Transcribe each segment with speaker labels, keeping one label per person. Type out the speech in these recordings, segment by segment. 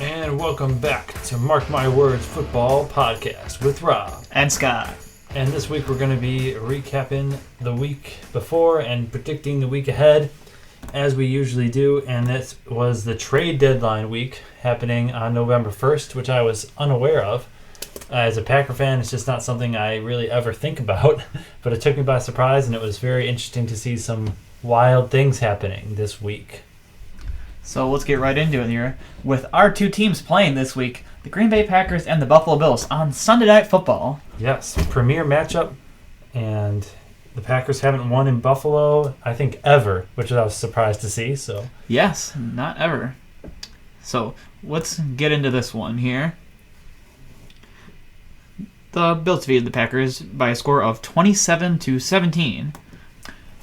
Speaker 1: And welcome back to Mark My Words Football Podcast with Rob
Speaker 2: and Scott.
Speaker 1: And this week we're going to be recapping the week before and predicting the week ahead, as we usually do. And this was the trade deadline week happening on November 1st, which I was unaware of. As a Packer fan, it's just not something I really ever think about, but it took me by surprise, and it was very interesting to see some wild things happening this week.
Speaker 2: So let's get right into it here. With our two teams playing this week, the Green Bay Packers and the Buffalo Bills on Sunday Night Football.
Speaker 1: Yes, premier matchup, and the Packers haven't won in Buffalo, I think, ever, which I was surprised to see. So
Speaker 2: yes, not ever. So let's get into this one here. The Bills defeated the Packers by a score of 27-17.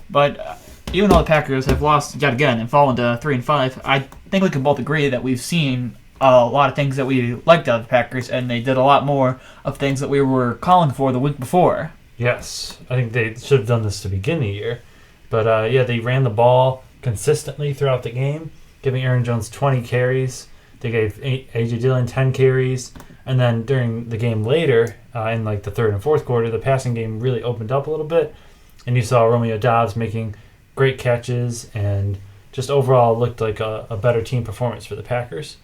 Speaker 2: But even though the Packers have lost yet again and fallen to 3-5, I think we can both agree that we've seen a lot of things that we liked out of the Packers, and they did a lot more of things that we were calling for the week before.
Speaker 1: Yes, I think they should have done this to begin the year. But they ran the ball consistently throughout the game, giving Aaron Jones 20 carries. They gave A.J. Dillon 10 carries. And then during the game later, in like the third and fourth quarter, the passing game really opened up a little bit. And you saw Romeo Doubs making great catches and just overall looked like a better team performance for the Packers.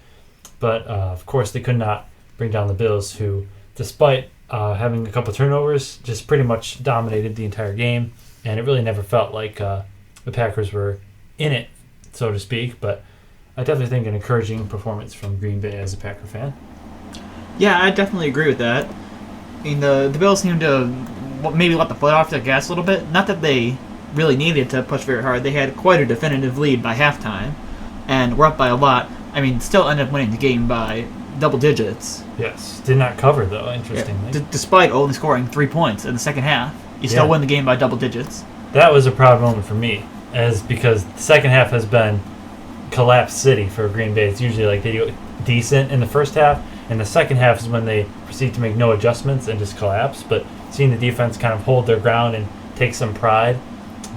Speaker 1: But, of course, they could not bring down the Bills, who, despite having a couple turnovers, just pretty much dominated the entire game. And it really never felt like the Packers were in it, so to speak. But I definitely think an encouraging performance from Green Bay as a Packer fan.
Speaker 2: Yeah, I definitely agree with that. I mean, the Bills seemed to maybe let the foot off the gas a little bit. Not that they really needed to push very hard. They had quite a definitive lead by halftime, and were up by a lot. I mean, still ended up winning the game by double digits.
Speaker 1: Yes, did not cover, though, interestingly.
Speaker 2: Yeah. Despite only scoring 3 points in the second half, you still win the game by double digits.
Speaker 1: That was a proud moment for me, because the second half has been collapse city for Green Bay. It's usually like they do decent in the first half, and the second half is when they proceed to make no adjustments and just collapse. But seeing the defense kind of hold their ground and take some pride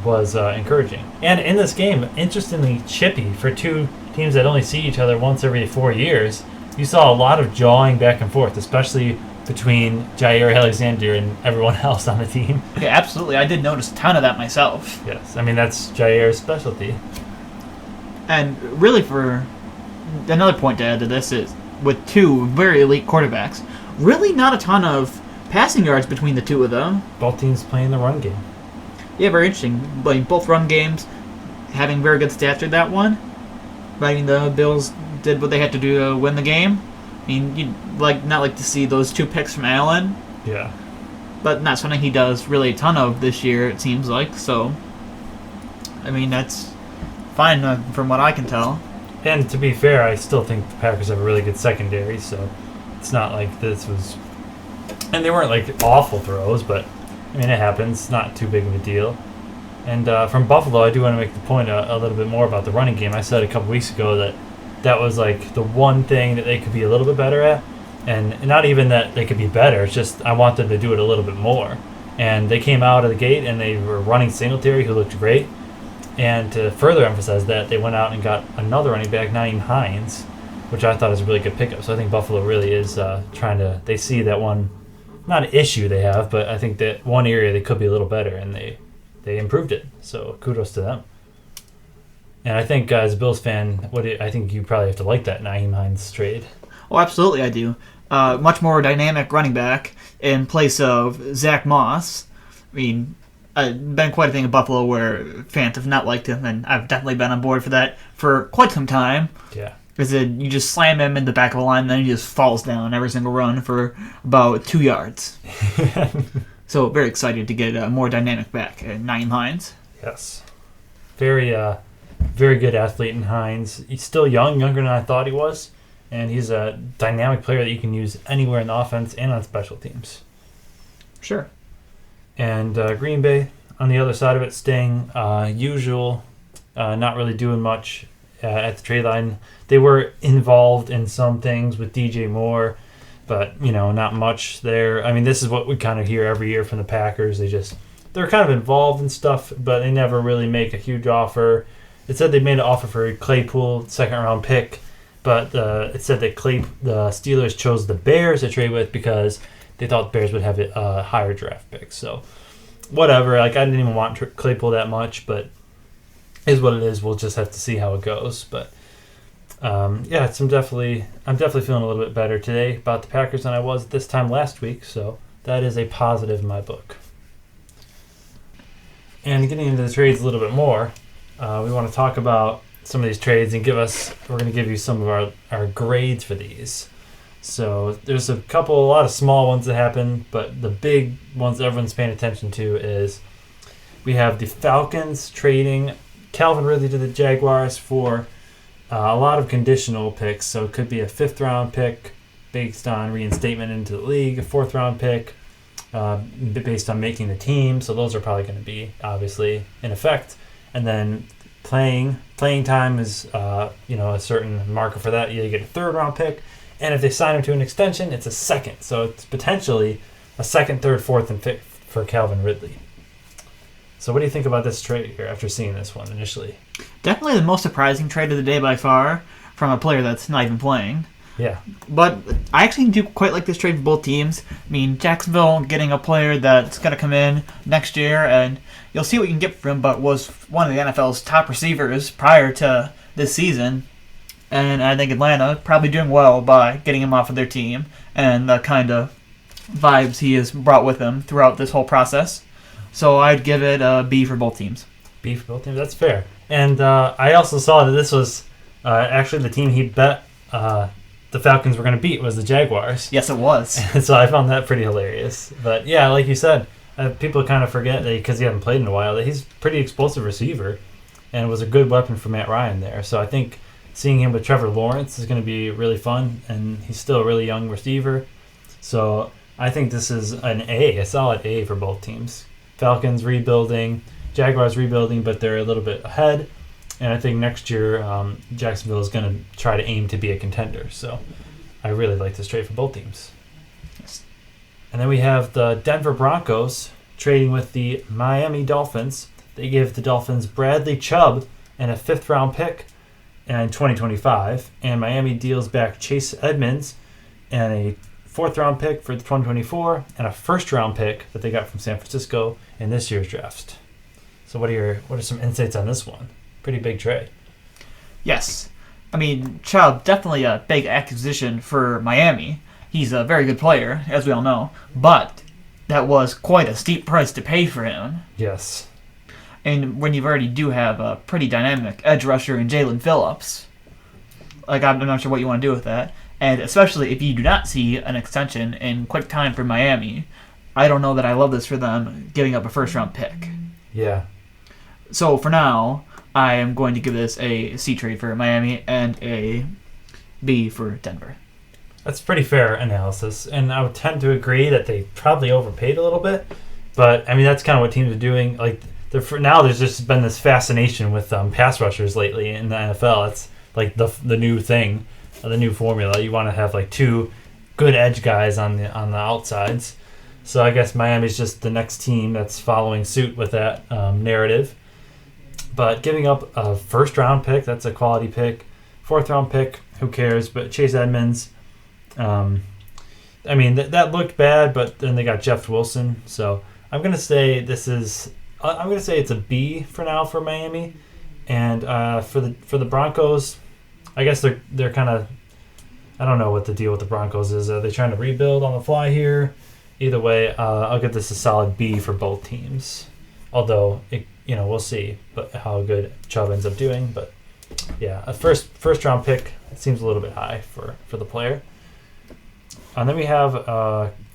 Speaker 1: was encouraging. And in this game, interestingly chippy for two teams that only see each other once every 4 years, you saw a lot of jawing back and forth, especially between Jair Alexander and everyone else on the team.
Speaker 2: Yeah, absolutely. I did notice a ton of that myself.
Speaker 1: Yes, I mean, that's Jair's specialty.
Speaker 2: And really, for another point to add to this is, with two very elite quarterbacks, really not a ton of passing yards between the two of them.
Speaker 1: Both teams playing the run game.
Speaker 2: Yeah, very interesting. Like, both run games having very good stats in that one. I mean, the Bills did what they had to do to win the game. I mean, you'd not like to see those 2 picks from Allen.
Speaker 1: Yeah.
Speaker 2: But not something he does really a ton of this year, it seems like. So, I mean, that's fine from what I can tell.
Speaker 1: And to be fair, I still think the Packers have a really good secondary, so it's not like this was... And they weren't like awful throws, but I mean, it happens. Not too big of a deal. And from Buffalo, I do want to make the point a little bit more about the running game. I said a couple weeks ago that was like the one thing that they could be a little bit better at. And not even that they could be better, it's just I want them to do it a little bit more. And they came out of the gate and they were running Singletary, who looked great. And to further emphasize that, they went out and got another running back, Nyheim Hines, which I thought was a really good pickup. So I think Buffalo really is trying to... They see that one, not an issue they have, but I think that one area they could be a little better, and they improved it. So kudos to them. And I think as a Bills fan, I think you probably have to like that Nyheim Hines trade.
Speaker 2: Oh, absolutely I do. Much more dynamic running back in place of Zach Moss. I mean... been quite a thing in Buffalo where fans have not liked him, and I've definitely been on board for that for quite some time.
Speaker 1: Yeah.
Speaker 2: Because you just slam him in the back of a line, and then he just falls down every single run for about 2 yards. So very excited to get a more dynamic back, Nyheim Hines.
Speaker 1: Yes. Very, very good athlete in Hines. He's still younger than I thought he was, and he's a dynamic player that you can use anywhere in the offense and on special teams.
Speaker 2: Sure.
Speaker 1: And Green Bay, on the other side of it, staying usual, not really doing much at the trade line. They were involved in some things with DJ Moore, but, not much there. I mean, this is what we kind of hear every year from the Packers. They're kind of involved in stuff, but they never really make a huge offer. It said they made an offer for Claypool, second-round pick, but it said that the Steelers chose the Bears to trade with because they thought the Bears would have a higher draft pick. So whatever. Like, I didn't even want Claypool that much, but is what it is. We'll just have to see how it goes. But I'm definitely feeling a little bit better today about the Packers than I was this time last week. So that is a positive in my book. And getting into the trades a little bit more, we want to talk about some of these trades and we're going to give you some of our grades for these. So there's a lot of small ones that happen, but the big ones that everyone's paying attention to is we have the Falcons trading Calvin Ridley to the Jaguars for a lot of conditional picks. So it could be a 5th round pick based on reinstatement into the league, a 4th round pick based on making the team. So those are probably going to be obviously in effect. And then playing time is a certain marker for that. You get a 3rd round pick. And if they sign him to an extension, it's a 2nd. So it's potentially a 2nd, 3rd, 4th, and 5th for Calvin Ridley. So what do you think about this trade here after seeing this one initially?
Speaker 2: Definitely the most surprising trade of the day by far from a player that's not even playing.
Speaker 1: Yeah.
Speaker 2: But I actually do quite like this trade for both teams. I mean, Jacksonville getting a player that's going to come in next year, and you'll see what you can get from him, but was one of the NFL's top receivers prior to this season. And I think Atlanta probably doing well by getting him off of their team and the kind of vibes he has brought with him throughout this whole process. So I'd give it a B for both teams.
Speaker 1: B for both teams? That's fair. And I also saw that this was actually the team he bet the Falcons were going to beat was the Jaguars.
Speaker 2: Yes, it was.
Speaker 1: So I found that pretty hilarious. But yeah, like you said, people kind of forget that because he hasn't played in a while that he's a pretty explosive receiver and was a good weapon for Matt Ryan there. So I think seeing him with Trevor Lawrence is going to be really fun, and he's still a really young receiver. So I think this is a solid A for both teams. Falcons rebuilding, Jaguars rebuilding, but they're a little bit ahead. And I think next year Jacksonville is going to try to aim to be a contender. So I really like this trade for both teams.
Speaker 2: Yes.
Speaker 1: And then we have the Denver Broncos trading with the Miami Dolphins. They give the Dolphins Bradley Chubb and a 5th round pick in 2025, and Miami deals back Chase Edmonds and a 4th round pick for 2024 and a 1st round pick that they got from San Francisco in this year's draft. So what are some insights on this one? Pretty big trade.
Speaker 2: Yes. I mean, Chubb, definitely a big acquisition for Miami. He's a very good player, as we all know, but that was quite a steep price to pay for him.
Speaker 1: Yes.
Speaker 2: And when you already do have a pretty dynamic edge rusher in Jalen Phillips, like I'm not sure what you want to do with that. And especially if you do not see an extension in quick time for Miami, I don't know that I love this for them giving up a 1st round pick.
Speaker 1: Yeah.
Speaker 2: So for now, I am going to give this a C trade for Miami and a B for Denver.
Speaker 1: That's pretty fair analysis, and I would tend to agree that they probably overpaid a little bit. But I mean, that's kind of what teams are doing. Like for now, there's just been this fascination with pass rushers lately in the NFL. It's like the new thing, the new formula. You want to have like 2 good edge guys on the outsides. So I guess Miami's just the next team that's following suit with that narrative. But giving up a 1st round pick, that's a quality pick. 4th round pick, who cares? But Chase Edmonds, I mean, that looked bad, but then they got Jeff Wilson. So I'm going to say it's a B for now for Miami. And for the Broncos, I guess they're kind of, I don't know what the deal with the Broncos is. Are they trying to rebuild on the fly here? Either way, I'll give this a solid B for both teams. Although, we'll see but how good Chubb ends up doing. But yeah, a first round pick, it seems a little bit high for the player. And then we have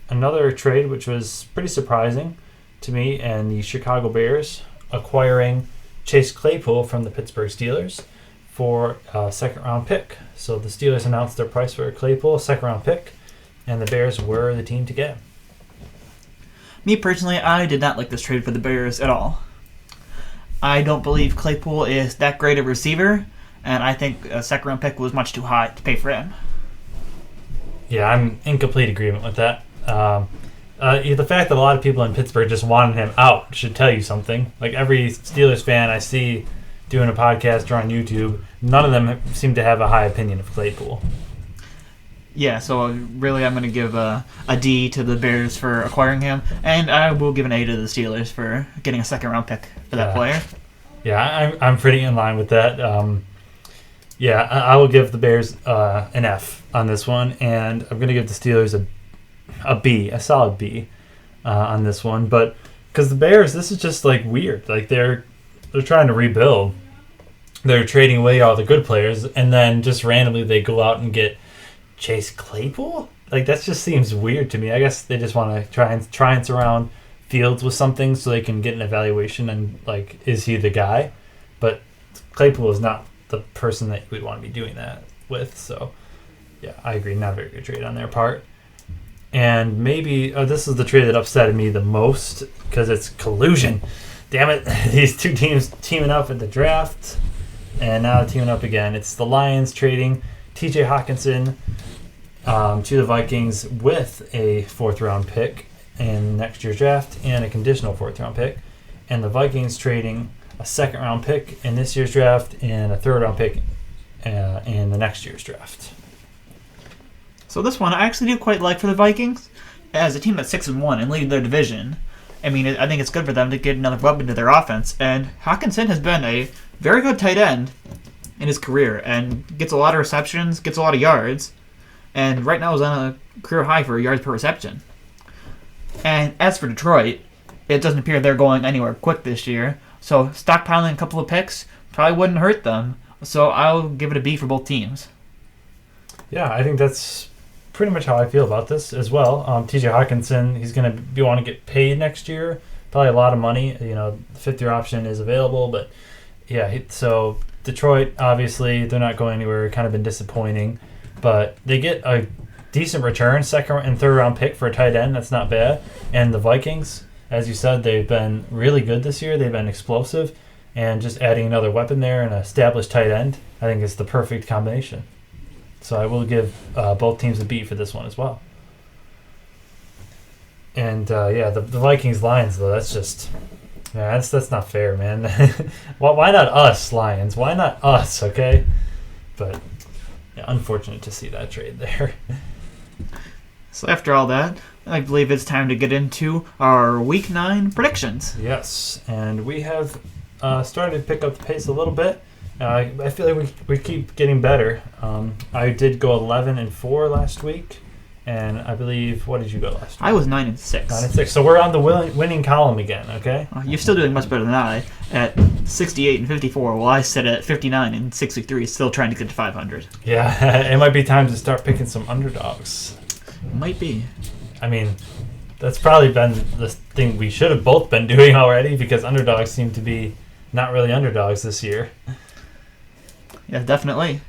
Speaker 1: another trade which was pretty surprising to me, and the Chicago Bears acquiring Chase Claypool from the Pittsburgh Steelers for a 2nd round pick. So the Steelers announced their price for Claypool, a 2nd round pick, and the Bears were the team to get him.
Speaker 2: Me personally, I did not like this trade for the Bears at all. I don't believe Claypool is that great a receiver, and I think a 2nd round pick was much too high to pay for him.
Speaker 1: Yeah, I'm in complete agreement with that. The fact that a lot of people in Pittsburgh just wanted him out should tell you something. Like every Steelers fan I see doing a podcast or on YouTube, none of them seem to have a high opinion of Claypool.
Speaker 2: Yeah, so really I'm going to give a D to the Bears for acquiring him, and I will give an A to the Steelers for getting a second-round pick for that player.
Speaker 1: Yeah, I'm pretty in line with that. I will give the Bears an F on this one, and I'm going to give the Steelers a B, a solid B on this one. But because the Bears, this is just like weird. Like they're trying to rebuild. They're trading away all the good players, and then just randomly they go out and get Chase Claypool? Like that just seems weird to me. I guess they just want to try and surround Fields with something so they can get an evaluation and like, is he the guy? But Claypool is not the person that we'd want to be doing that with. So yeah, I agree. Not a very good trade on their part. And maybe this is the trade that upset me the most because it's collusion. Damn it! These two teams teaming up at the draft, and now teaming up again. It's the Lions trading T.J. Hawkinson to the Vikings with a 4th-round pick in next year's draft and a conditional 4th-round pick, and the Vikings trading a 2nd-round pick in this year's draft and a 3rd-round pick in the next year's draft.
Speaker 2: So this one I actually do quite like for the Vikings. As a team that's 6-1 and leading their division, I mean, I think it's good for them to get another weapon to their offense, and Hawkinson has been a very good tight end in his career and gets a lot of receptions, gets a lot of yards, and right now is on a career high for yards per reception. And as for Detroit, it doesn't appear they're going anywhere quick this year, so stockpiling a couple of picks probably wouldn't hurt them, so I'll give it a B for both teams. Yeah,
Speaker 1: I think that's pretty much how I feel about this as well. T.J. Hawkinson, he's going to want to get paid next year, probably a lot of money. You know, the 5th-year option is available, but yeah, so Detroit, obviously, they're not going anywhere. Kind of been disappointing. But they get a decent return, 2nd and 3rd-round pick for a tight end. That's not bad. And the Vikings, as you said, they've been really good this year. They've been explosive. And just adding another weapon there and an established tight end, I think is the perfect combination. So I will give both teams a B for this one as well. And, the Vikings Lions, though, that's just... Yeah, that's not fair, man. Why not us, Lions? Why not us, okay? But yeah, unfortunate to see that trade there.
Speaker 2: So after all that, I believe it's time to get into our Week 9 predictions.
Speaker 1: Yes, and we have started to pick up the pace a little bit. I feel like we keep getting better. I did go 11-4 last week. And I believe, what did you go last week?
Speaker 2: I was 9-6.
Speaker 1: 9-6. So we're on the winning column again, okay?
Speaker 2: You're still doing much better than I at 68-54, while I sit at 59-63, still trying to get to 500.
Speaker 1: Yeah, it might be time to start picking some underdogs.
Speaker 2: Might be.
Speaker 1: I mean, that's probably been the thing we should have both been doing already because underdogs seem to be not really underdogs this year.
Speaker 2: Yeah, definitely.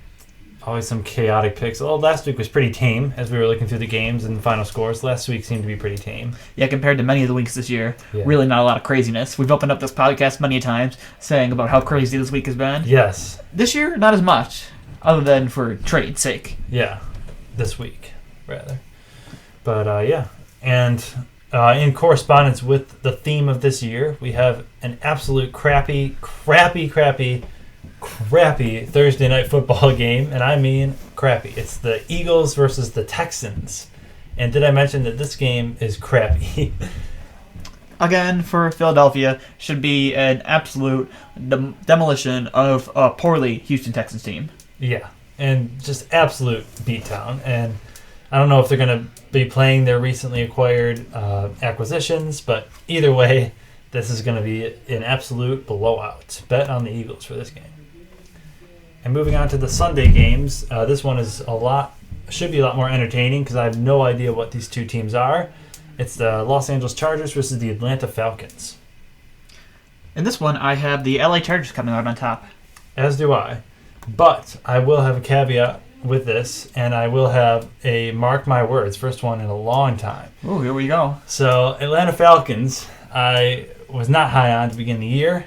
Speaker 1: Always some chaotic picks. Well, last week was pretty tame as we were looking through the games and the final scores. Last week seemed to be pretty tame.
Speaker 2: Yeah, compared to many of the weeks this year, really not a lot of craziness. We've opened up this podcast many times saying about how crazy this week has been.
Speaker 1: Yes.
Speaker 2: This year, not as much, other than for trade's sake.
Speaker 1: Yeah, this week, rather. But, And in correspondence with the theme of this year, we have an absolute crappy Thursday night football game, and I mean crappy. It's the Eagles versus the Texans. And did I mention that this game is crappy?
Speaker 2: Again, for Philadelphia, should be an absolute demolition of a poorly Houston Texans team.
Speaker 1: Yeah, and just absolute beatdown. And I don't know if they're going to be playing their recently acquired acquisitions, but either way, this is going to be an absolute blowout. Bet on the Eagles for this game. And moving on to the Sunday games, this one is should be a lot more entertaining because I have no idea what these two teams are. It's the Los Angeles Chargers versus the Atlanta Falcons.
Speaker 2: In this one, I have the LA Chargers coming out on top.
Speaker 1: As do I. But I will have a caveat with this, and I will have a mark my words, first one in a long time.
Speaker 2: Oh, here we go.
Speaker 1: So Atlanta Falcons, I was not high on to begin the year,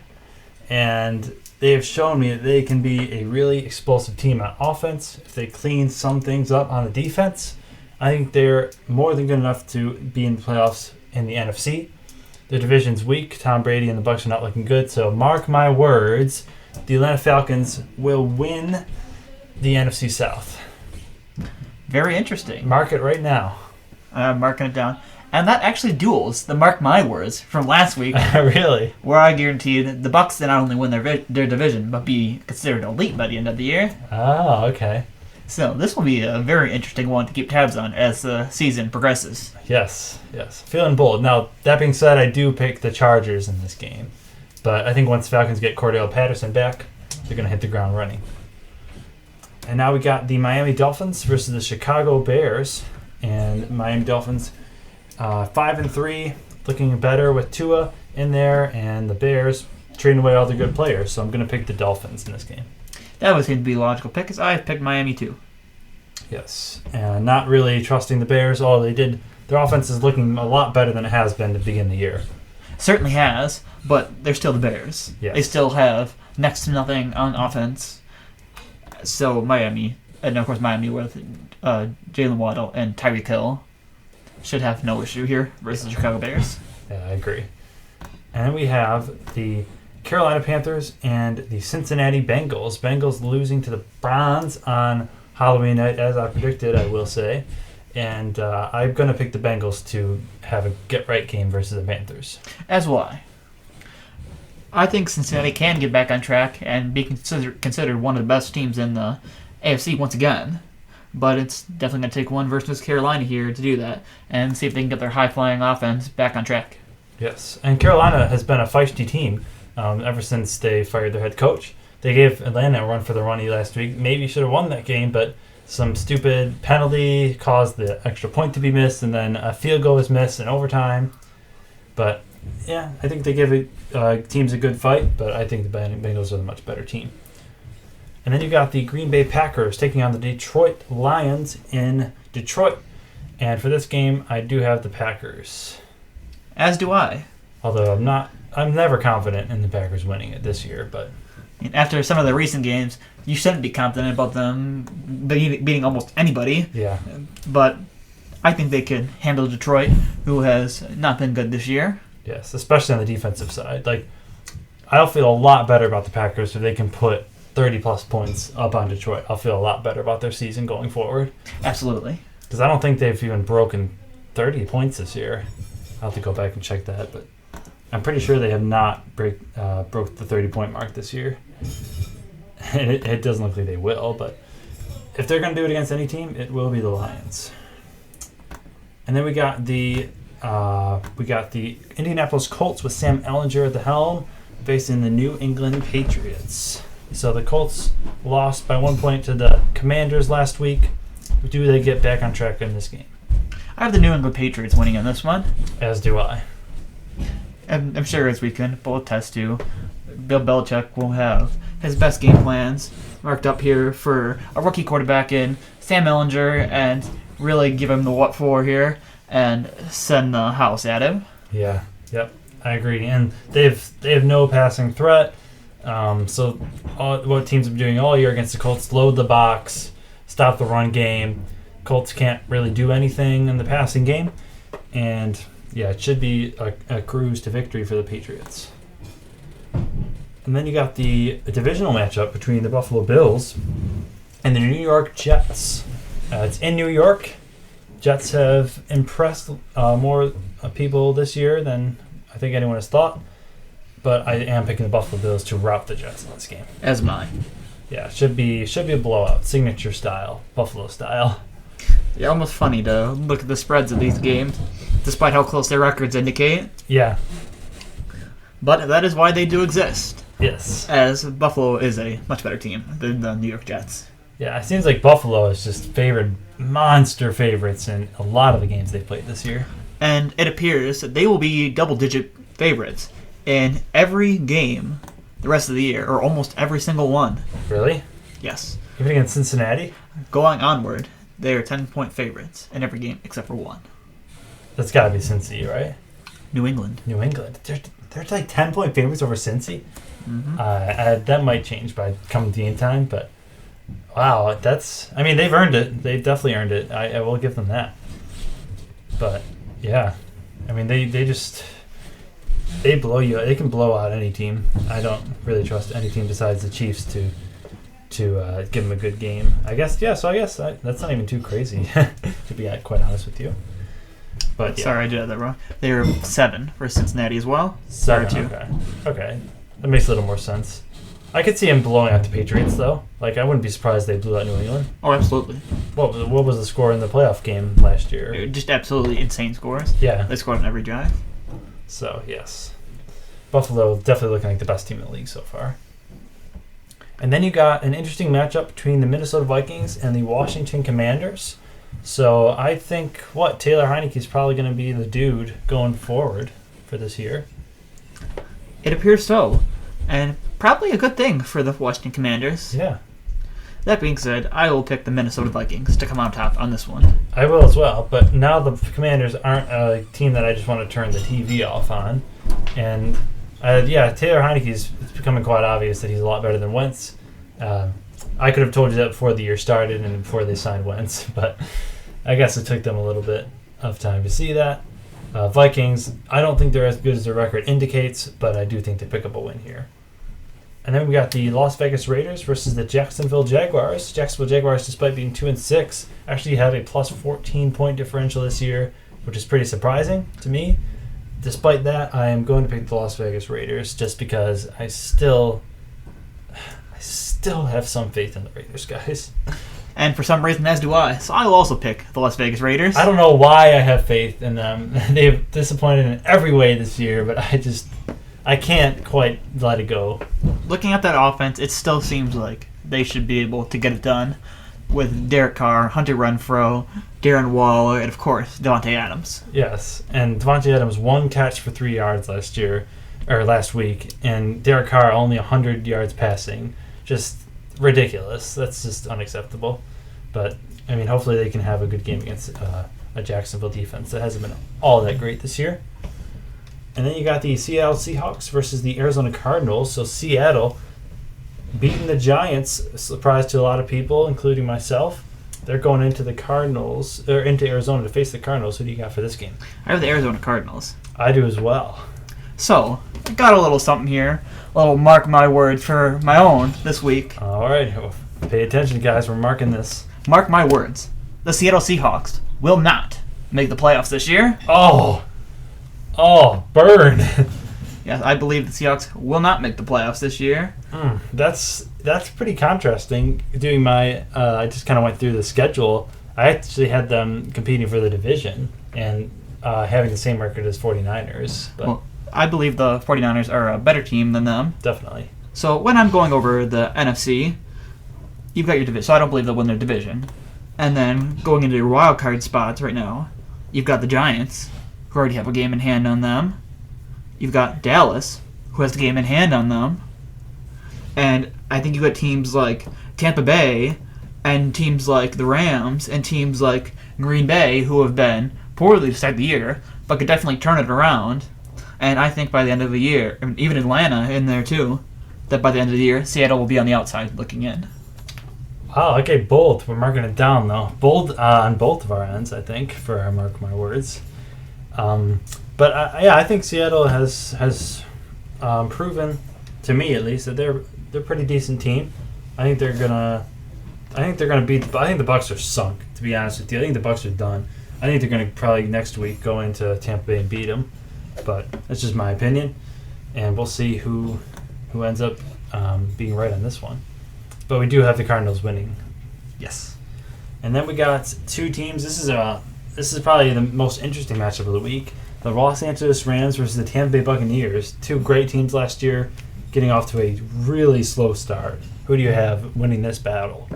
Speaker 1: and they have shown me that they can be a really explosive team on offense. If they clean some things up on the defense, I think they're more than good enough to be in the playoffs in the NFC. Their division's weak. Tom Brady and the Bucs are not looking good. So mark my words, the Atlanta Falcons will win the NFC South.
Speaker 2: Very interesting.
Speaker 1: Mark it right now.
Speaker 2: I'm marking it down. And that actually duels the Mark My Words from last week,
Speaker 1: Really?
Speaker 2: where I guaranteed the Bucs to not only win their division, but be considered elite by the end of the year.
Speaker 1: Oh, okay.
Speaker 2: So this will be a very interesting one to keep tabs on as the season progresses.
Speaker 1: Yes. Feeling bold. Now, that being said, I do pick the Chargers in this game. But I think once Falcons get Cordell Patterson back, they're going to hit the ground running. And now we got the Miami Dolphins versus the Chicago Bears. And Miami Dolphins 5-3, looking better with Tua in there, and the Bears trading away all the good players. So I'm going to pick the Dolphins in this game.
Speaker 2: That was going to be a logical pick, as I picked Miami too.
Speaker 1: Yes, and not really trusting the Bears. All they did, their offense is looking a lot better than it has been to begin the year.
Speaker 2: Certainly has, but they're still the Bears.
Speaker 1: Yes.
Speaker 2: They still have next to nothing on offense. So Miami, and of course Miami with Jalen Waddle and Tyreek Hill, should have no issue here versus the Chicago Bears.
Speaker 1: Yeah, I agree. And we have the Carolina Panthers and the Cincinnati Bengals. Bengals losing to the Browns on Halloween night, as I predicted, I will say. And I'm going to pick the Bengals to have a get-right game versus the Panthers.
Speaker 2: As will I. I think Cincinnati can get back on track and be considered one of the best teams in the AFC once again. But it's definitely going to take one versus Carolina here to do that and see if they can get their high-flying offense back on track.
Speaker 1: Yes, and Carolina has been a feisty team ever since they fired their head coach. They gave Atlanta a run for their money last week. Maybe should have won that game, but some stupid penalty caused the extra point to be missed, and then a field goal was missed in overtime. But, yeah, I think they give teams a good fight, but I think the Bengals are the much better team. And then you got the Green Bay Packers taking on the Detroit Lions in Detroit. And for this game, I do have the Packers.
Speaker 2: As do I.
Speaker 1: Although I'm never confident in the Packers winning it this year, but
Speaker 2: after some of the recent games, you shouldn't be confident about them beating almost anybody.
Speaker 1: yeah.
Speaker 2: But I think they could handle Detroit, who has not been good this year.
Speaker 1: Yes, especially on the defensive side. Like, I'll feel a lot better about the Packers if they can put 30-plus points up on Detroit. I'll feel a lot better about their season going forward.
Speaker 2: Absolutely.
Speaker 1: Because I don't think they've even broken 30 points this year. I'll have to go back and check that, but I'm pretty sure they have not broke the 30-point mark this year. And it doesn't look like they will, but if they're going to do it against any team, it will be the Lions. And then we got the Indianapolis Colts with Sam Ehlinger at the helm, facing the New England Patriots. So the Colts lost by 1 point to the Commanders last week. Do they get back on track in this game?
Speaker 2: I have the New England Patriots winning in this one.
Speaker 1: As do I.
Speaker 2: I'm sure as we can both test to, Bill Belichick will have his best game plans marked up here for a rookie quarterback in Sam Ehlinger and really give him the what for here and send the house at him.
Speaker 1: Yeah. Yep. I agree. And they have no passing threat. So what teams have been doing all year against the Colts, load the box, stop the run game. Colts can't really do anything in the passing game. And, yeah, it should be a cruise to victory for the Patriots. And then you got the divisional matchup between the Buffalo Bills and the New York Jets. It's in New York. Jets have impressed more people this year than I think anyone has thought. But I am picking the Buffalo Bills to rout the Jets in this game.
Speaker 2: As mine.
Speaker 1: Yeah, it should be a blowout, signature style, Buffalo style.
Speaker 2: Yeah, almost funny to look at the spreads of these games, despite how close their records indicate.
Speaker 1: Yeah.
Speaker 2: But that is why they do exist.
Speaker 1: Yes.
Speaker 2: As Buffalo is a much better team than the New York Jets.
Speaker 1: Yeah, it seems like Buffalo is just favored, monster favorites in a lot of the games they've played this year.
Speaker 2: And it appears that they will be double-digit favorites in every game the rest of the year, or almost every single one.
Speaker 1: Really?
Speaker 2: Yes.
Speaker 1: Even against Cincinnati?
Speaker 2: Going onward, they are 10-point favorites in every game except for one.
Speaker 1: That's got to be Cincy, right?
Speaker 2: New England.
Speaker 1: New England. They're like 10-point favorites over Cincy?
Speaker 2: Mm-hmm.
Speaker 1: That might change by come game time, but wow, they've earned it. They've definitely earned it. I will give them that. But, yeah. I mean, they just... They blow you. They can blow out any team. I don't really trust any team besides the Chiefs to give them a good game. I guess. Yeah. So I guess that's not even too crazy to be quite honest with you. But yeah.
Speaker 2: Sorry, I did that wrong. They were 7 for Cincinnati as well.
Speaker 1: 7. Okay. That makes a little more sense. I could see him blowing out the Patriots though. Like I wouldn't be surprised they blew out New England.
Speaker 2: Oh, absolutely.
Speaker 1: What was the score in the playoff game last year?
Speaker 2: Just absolutely insane scores.
Speaker 1: Yeah.
Speaker 2: They scored on every drive.
Speaker 1: So yes, Buffalo definitely looking like the best team in the league so far. And then you got an interesting matchup between the Minnesota Vikings and the Washington Commanders. So I think Taylor Heinicke is probably going to be the dude going forward for this year.
Speaker 2: It appears so, and probably a good thing for the Washington Commanders.
Speaker 1: Yeah.
Speaker 2: That being said, I will pick the Minnesota Vikings to come on top on this one.
Speaker 1: I will as well, but now the Commanders aren't a team that I just want to turn the TV off on. And, Taylor Heinicke it's becoming quite obvious that he's a lot better than Wentz. I could have told you that before the year started and before they signed Wentz, but I guess it took them a little bit of time to see that. Vikings, I don't think they're as good as their record indicates, but I do think they pick up a win here. And then we got the Las Vegas Raiders versus the Jacksonville Jaguars. Jacksonville Jaguars, despite being 2-6, actually have a plus 14-point differential this year, which is pretty surprising to me. Despite that, I am going to pick the Las Vegas Raiders just because I still have some faith in the Raiders, guys.
Speaker 2: And for some reason, as do I. So I will also pick the Las Vegas Raiders.
Speaker 1: I don't know why I have faith in them. They've disappointed in every way this year, but I can't quite let it go.
Speaker 2: Looking at that offense, it still seems like they should be able to get it done with Derek Carr, Hunter Renfrow, Darren Waller, and of course, Devontae Adams.
Speaker 1: Yes, and Devontae Adams 1 catch for 3 yards last week, and Derek Carr only 100 yards passing. Just ridiculous. That's just unacceptable. But, I mean, hopefully they can have a good game against a Jacksonville defense that hasn't been all that great this year. And then you got the Seattle Seahawks versus the Arizona Cardinals. So Seattle beating the Giants, a surprise to a lot of people, including myself. They're going into into Arizona to face the Cardinals. Who do you got for this game?
Speaker 2: I have the Arizona Cardinals.
Speaker 1: I do as well.
Speaker 2: So, I got a little something here. A little mark my words for my own this week.
Speaker 1: All right. Pay attention, guys. We're marking this.
Speaker 2: Mark my words. The Seattle Seahawks will not make the playoffs this year.
Speaker 1: Oh, burn.
Speaker 2: Yes, I believe the Seahawks will not make the playoffs this year.
Speaker 1: That's pretty contrasting. Doing my, I just kind of went through the schedule. I actually had them competing for the division and having the same record as 49ers. But
Speaker 2: well, I believe the 49ers are a better team than them.
Speaker 1: Definitely.
Speaker 2: So when I'm going over the NFC, you've got your division. So I don't believe they'll win their division. And then going into your wild card spots right now, you've got the Giants, who already have a game in hand on them. You've got Dallas, who has the game in hand on them. And I think you've got teams like Tampa Bay and teams like the Rams and teams like Green Bay, who have been poorly to start the year, but could definitely turn it around. And I think by the end of the year, I mean, even Atlanta in there too, that by the end of the year, Seattle will be on the outside looking in.
Speaker 1: Wow, okay, bold. We're marking it down, though. Bold on both of our ends, I think, for our mark my words. But I think Seattle has proven, to me at least, that they're a pretty decent team. I think they're gonna beat. I think the Bucs are sunk. To be honest with you, I think the Bucs are done. I think they're gonna probably next week go into Tampa Bay and beat them. But that's just my opinion, and we'll see who ends up being right on this one. But we do have the Cardinals winning. Yes. And then we got two teams. This is probably the most interesting matchup of the week. The Los Angeles Rams versus the Tampa Bay Buccaneers. Two great teams last year, getting off to a really slow start. Who do you have winning this battle?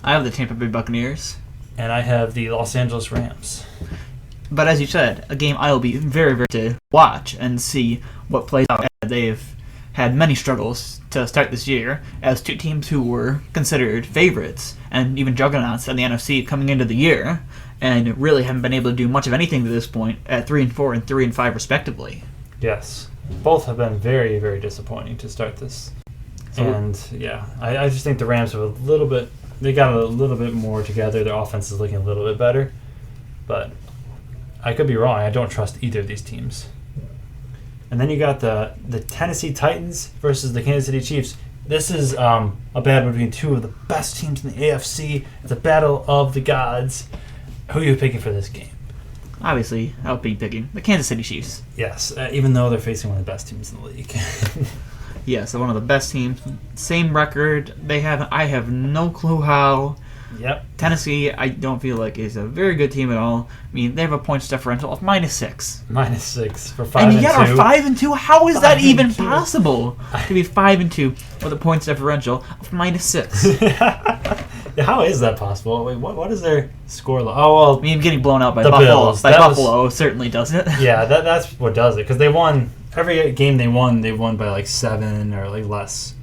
Speaker 2: I have the Tampa Bay Buccaneers.
Speaker 1: And I have the Los Angeles Rams.
Speaker 2: But as you said, a game I will be very, very to watch and see what plays out. They've had many struggles to start this year as two teams who were considered favorites and even juggernauts in the NFC coming into the year and really haven't been able to do much of anything to this point at 3-4 and 3-5 respectively.
Speaker 1: Yes. Both have been very, very disappointing to start this. And yeah, I just think the Rams have they got a little bit more together. Their offense is looking a little bit better. But I could be wrong. I don't trust either of these teams. And then you got the Tennessee Titans versus the Kansas City Chiefs. This is a battle between two of the best teams in the AFC. It's a battle of the gods. Who are you picking for this game?
Speaker 2: Obviously, I'll be picking the Kansas City Chiefs.
Speaker 1: Yes, even though they're facing one of the best teams in the league.
Speaker 2: Yes, they're one of the best teams. Same record. I have no clue how.
Speaker 1: Yep.
Speaker 2: Tennessee, I don't feel like is a very good team at all. I mean, they have a points differential of -6.
Speaker 1: -6 for 5
Speaker 2: and
Speaker 1: and
Speaker 2: yet
Speaker 1: 2.
Speaker 2: are 5-2. How is that
Speaker 1: 5 and
Speaker 2: even
Speaker 1: 2.
Speaker 2: possible? To be 5-2 with a points differential of -6.
Speaker 1: How is that possible? Wait, what is their score? Oh well,
Speaker 2: I mean, getting blown out by
Speaker 1: The
Speaker 2: Buffalo.
Speaker 1: Bills.
Speaker 2: By
Speaker 1: That
Speaker 2: Buffalo certainly does it.
Speaker 1: yeah, that's what does it because they won every game they won by like 7 or like less.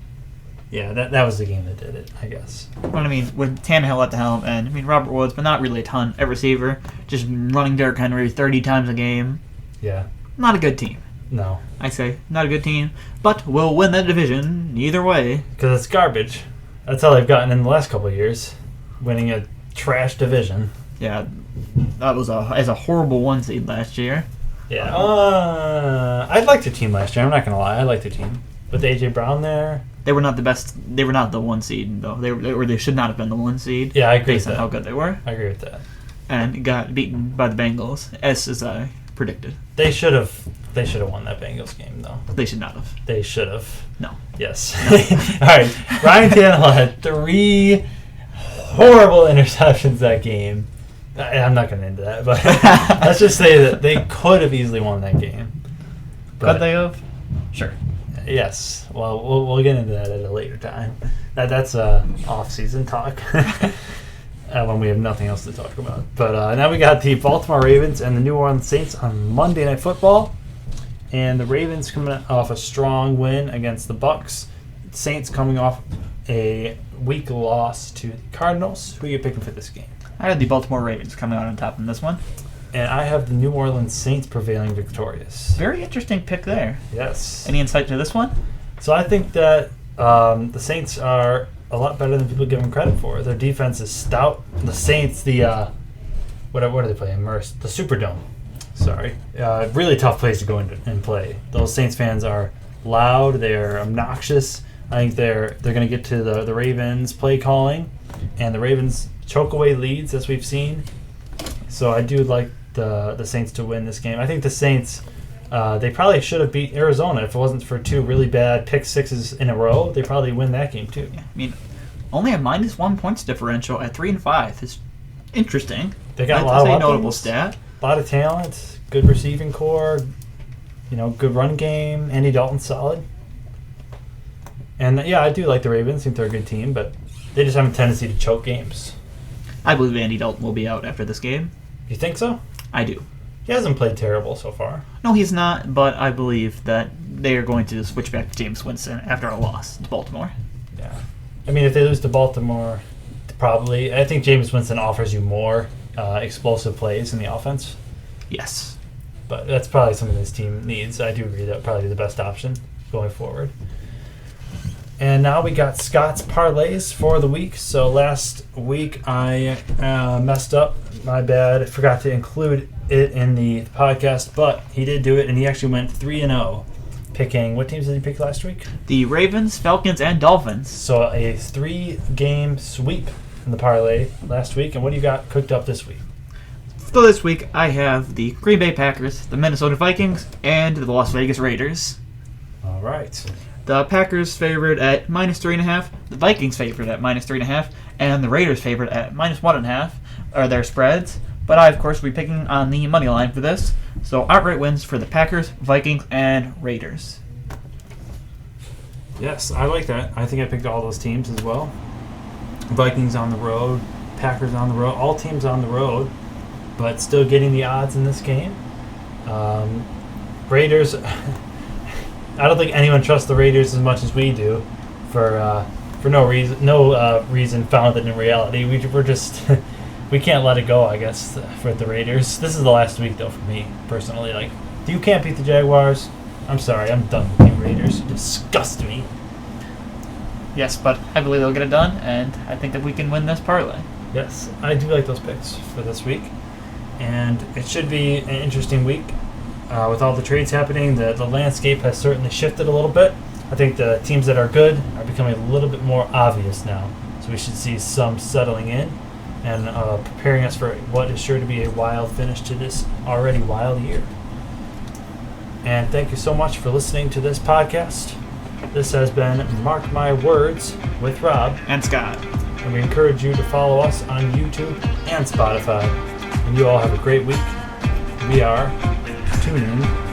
Speaker 1: Yeah, that was the game that did it, I guess.
Speaker 2: But I mean, with Tannehill at the helm, and I mean Robert Woods, but not really a ton at receiver, just running Derrick Henry 30 times a game.
Speaker 1: Yeah.
Speaker 2: Not a good team.
Speaker 1: No.
Speaker 2: I say not a good team, but we'll win that division either way.
Speaker 1: Because it's garbage. That's how they've gotten in the last couple of years, winning a trash division.
Speaker 2: Yeah, that was a horrible 1 seed last year.
Speaker 1: Yeah. I liked their team last year. I'm not gonna lie, I liked their team. With AJ Brown there.
Speaker 2: They were not the best. They were not the 1 seed though. They should not have been the 1 seed.
Speaker 1: Yeah, I agree
Speaker 2: based
Speaker 1: with
Speaker 2: on
Speaker 1: that.
Speaker 2: how good they were.
Speaker 1: I agree with that.
Speaker 2: And got beaten by the Bengals, as I predicted.
Speaker 1: They should have won that Bengals game though.
Speaker 2: They should not have.
Speaker 1: They should have.
Speaker 2: No.
Speaker 1: Yes. All right. Ryan Tannehill had 3 horrible interceptions that game. I'm not going to into that, but let's just say that they could have easily won that game. But,
Speaker 2: Could they have? Sure.
Speaker 1: Yes. Well, we'll get into that at a later time. That's off-season talk when we have nothing else to talk about. But now we got the Baltimore Ravens and the New Orleans Saints on Monday Night Football. And the Ravens coming off a strong win against the Bucks. Saints coming off a weak loss to the Cardinals. Who are you picking for this game?
Speaker 2: I had the Baltimore Ravens coming out on top in this one.
Speaker 1: And I have the New Orleans Saints prevailing victorious.
Speaker 2: Very interesting pick there.
Speaker 1: Yes.
Speaker 2: Any insight to this one?
Speaker 1: So I think that the Saints are a lot better than people give them credit for. Their defense is stout. The Saints, what are they playing? The Superdome. Sorry. Really tough place to go and play. Those Saints fans are loud. They're obnoxious. I think they're going to get to the Ravens play calling, and the Ravens choke away leads as we've seen. So I do like the Saints to win this game. I think the Saints, they probably should have beat Arizona if it wasn't for 2 really bad pick sixes in a row. They probably win that game too.
Speaker 2: Yeah, I mean, only a -1 points differential at 3-5 is interesting.
Speaker 1: They got a
Speaker 2: That's
Speaker 1: lot of
Speaker 2: a
Speaker 1: weapons,
Speaker 2: notable stat.
Speaker 1: a lot of talent, good receiving core, good run game. Andy Dalton's solid. And yeah, I do like the Ravens. I think they're a good team, but they just have a tendency to choke games.
Speaker 2: I believe Andy Dalton will be out after this game.
Speaker 1: You think so?
Speaker 2: I do.
Speaker 1: He hasn't played terrible so far.
Speaker 2: No, he's not, but I believe that they are going to switch back to James Winston after a loss to Baltimore.
Speaker 1: Yeah. I mean, if they lose to Baltimore, probably. I think James Winston offers you more explosive plays in the offense.
Speaker 2: Yes.
Speaker 1: But that's probably something this team needs. I do agree that would probably be the best option going forward. And now we got Scott's parlays for the week. So last week I messed up. My bad. I forgot to include it in the podcast, but he did do it, and he actually went 3-0. Picking, what teams did he pick last week?
Speaker 2: The Ravens, Falcons, and Dolphins.
Speaker 1: So a 3-game sweep in the parlay last week. And what do you got cooked up this week?
Speaker 2: So this week I have the Green Bay Packers, the Minnesota Vikings, and the Las Vegas Raiders.
Speaker 1: All right.
Speaker 2: The Packers favored at -3.5, the Vikings favored at -3.5, and the Raiders favored at -1.5 are their spreads. But I, of course, will be picking on the money line for this. So outright wins for the Packers, Vikings, and Raiders.
Speaker 1: Yes, I like that. I think I picked all those teams as well. Vikings on the road, Packers on the road, all teams on the road, but still getting the odds in this game. Raiders, I don't think anyone trusts the Raiders as much as we do for no reason founded in reality. We're just we can't let it go, I guess, for the Raiders. This is the last week, though, for me, personally. Like, if you can't beat the Jaguars, I'm sorry, I'm done with you Raiders. You disgust me.
Speaker 2: Yes, but I believe they'll get it done, and I think that we can win this parlay.
Speaker 1: Yes, I do like those picks for this week. And it should be an interesting week. with all the trades happening, the landscape has certainly shifted a little bit. I think the teams that are good are becoming a little bit more obvious now. So we should see some settling in and preparing us for what is sure to be a wild finish to this already wild year. And thank you so much for listening to this podcast. This has been Mark My Words with Rob
Speaker 2: And Scott.
Speaker 1: and we encourage you to follow us on YouTube and Spotify. And you all have a great week. We are tuning